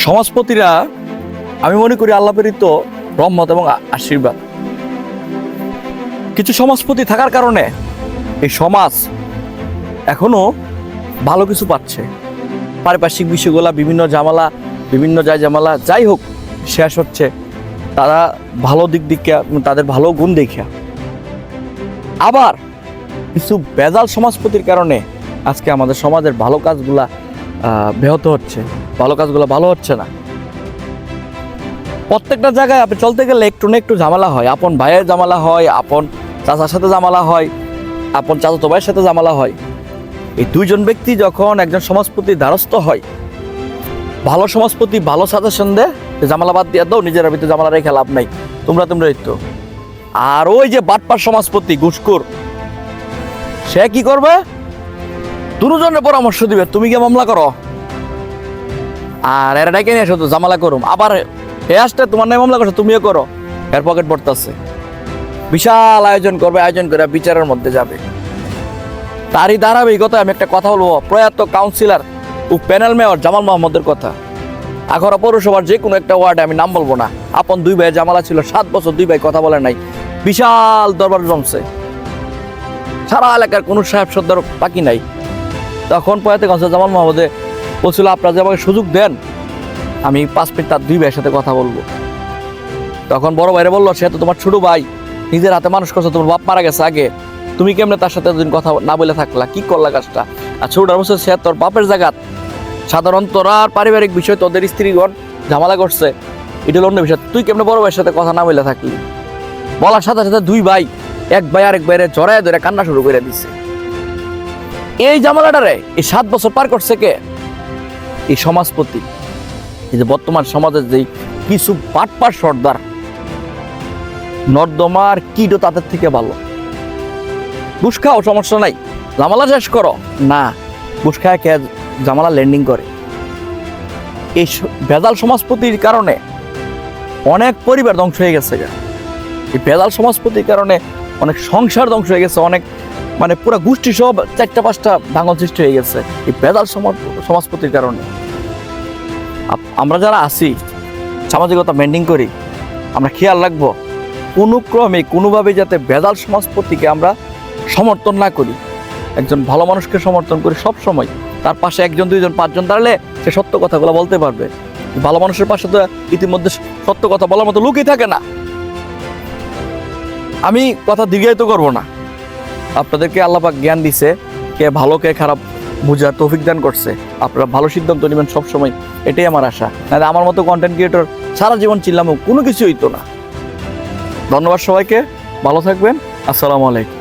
সমাজপতিরা আমি মনে করি আল্লাহ প্রেরিত রহমত এবং আশীর্বাদ। কিছু সমাজপতি থাকার কারণে এই সমাজ এখনো ভালো কিছু পাচ্ছে। পারিপার্শ্বিক বিষয়গুলা বিভিন্ন ঝামেলা, বিভিন্ন ঝামেলা যাই হোক শেষ হচ্ছে তারা ভালো দিক দেখিয়া, তাদের ভালো গুণ দেখিয়া। আবার কিছু বেজাল সমাজপতির কারণে আজকে আমাদের সমাজের ভালো কাজগুলা ব্যাহত হচ্ছে, ভালো কাজগুলো ভালো হচ্ছে না। প্রত্যেকটা জায়গায় আপনি চলতে গেলে একটু না একটু ঝামেলা হয়। আপন ভাইয়ের ঝামেলা হয়, আপন চাচার সাথে ঝামেলা হয়, আপন চাচাতো ভাইয়ের সাথে ঝামেলা হয়। এই দুইজন ব্যক্তি যখন একজন সমাজপতির দ্বারস্থ হয়, ভালো সমাজপতি ভালো সাজেশন দেয়, ঝামেলা বাদ দিয়ে দাও, নিজের ভিতরে ঝামেলা রেখে লাভ নাই, তোমরা তো। আর ওই যে বাটপার সমাজপতি ঘুষখোর, সে কি করবে? দুজনের পরামর্শ দিবে, তুমি গিয়ে মামলা করো, আর এরা ডেকে নিয়ে এসো তো ঝামেলা করুম। আবার এ আসতে তোমার নাই মামলা করছো, তুমিও করো, এর পকেট ভরতেছে। বিশাল আয়োজন করবে, আয়োজন করে বিচারের মধ্যে যাবে। তারই ধারাবাহিকতায় আমি একটা কথা বলবো, প্রয়াত কাউন্সিলর ও প্যানেল মেয়র জামাল মাহমুদের কথা। আখাউড়া পৌরসভার যে কোনো একটা ওয়ার্ডে, আমি নাম বলবো না, আপন দুই ভাই ঝামেলা ছিল, 7 বছর দুই ভাই কথা বলে নাই, বিশাল দরবার জমছে, সারা এলাকার কোনো সাহেব সর্দার বাকি নাই। তখন প্রয়াত কাউন্সিলর জামাল মাহমুদে বলছিল, আপনারা যে আমাকে সুযোগ দেন, আমি 5 মিনিট তার দুই ভাইয়ের সাথে কথা বলবো। তখন বড় ভাইরে বললো, সে তো তোমার ছোট ভাই, নিজের হাতে মানুষ করছো, তোমার বাপ মারা গেছে আগে, তুমি কেমনে তার সাথে এতদিন কথা না বলে থাকলা, কি করলা কাজটা? আর ছোট বছর সে তোর বাপের জায়গা, সাধারণত আর পারিবারিক বিষয় তোদের স্ত্রীগণ ঝামেলা করছে, এটা হলো অন্য বিষয়, তুই কেমনে বড় ভাইয়ের সাথে কথা না বলে থাকলি? বলার সাথে সাথে দুই ভাই, এক ভাই আরেক ভাইরে জড়ায় ধরে কান্না শুরু করে দিচ্ছে। এই ঝামেলাটারে এই 7 বছর পার করছে কে? এই সমাজপতি। এই যে বর্তমান সমাজের যে কিছু বাটপার সর্দার, নর্দমার কিডো তাদের থেকে ভালো। ঘুষ খাও, সমস্যা নাই, ঝামেলা শেষ করো না, ঘুষ খায় কে ঝামেলা ল্যান্ডিং করে। এই ভেজাল সমাজপতির কারণে অনেক পরিবার ধ্বংস হয়ে গেছে। এই ভেজাল সমাজপতির কারণে অনেক সংসার ধ্বংস হয়ে গেছে, অনেক মানে পুরো গোষ্ঠী সব 4টা-5টা ভাঙন সৃষ্টি হয়ে গেছে এই ভেজাল সমাজপতির কারণে। আমরা যারা আছি, সামাজিকতা মেনটেন করি, আমরা খেয়াল রাখবো কোনো ক্রমে কোনোভাবে যাতে ভেজাল সমাজপতিকে আমরা সমর্থন না করি। একজন ভালো মানুষকে সমর্থন করি সব সময়। তার পাশে 1 জন 2 জন 5 জন দাঁড়ালে সে সত্য কথাগুলো বলতে পারবে। ভালো মানুষের পাশে তো ইতিমধ্যে সত্য কথা বলার মতো লোকই থাকে না। আমি কথা দীর্ঘায়িত করবো না। আপনাদেরকে আল্লাহ পাক জ্ঞান দিছে, কে ভালো কে খারাপ বুঝার তৌফিক দান করছে। আপনারা ভালো সিদ্ধান্ত নেবেন সবসময়, এটাই আমার আশা। নাহলে আমার মতো কন্টেন্ট ক্রিয়েটর সারা জীবন চিল্লামও কোনো কিছু হইতো না। ধন্যবাদ সবাইকে, ভালো থাকবেন, আসসালামু আলাইকুম।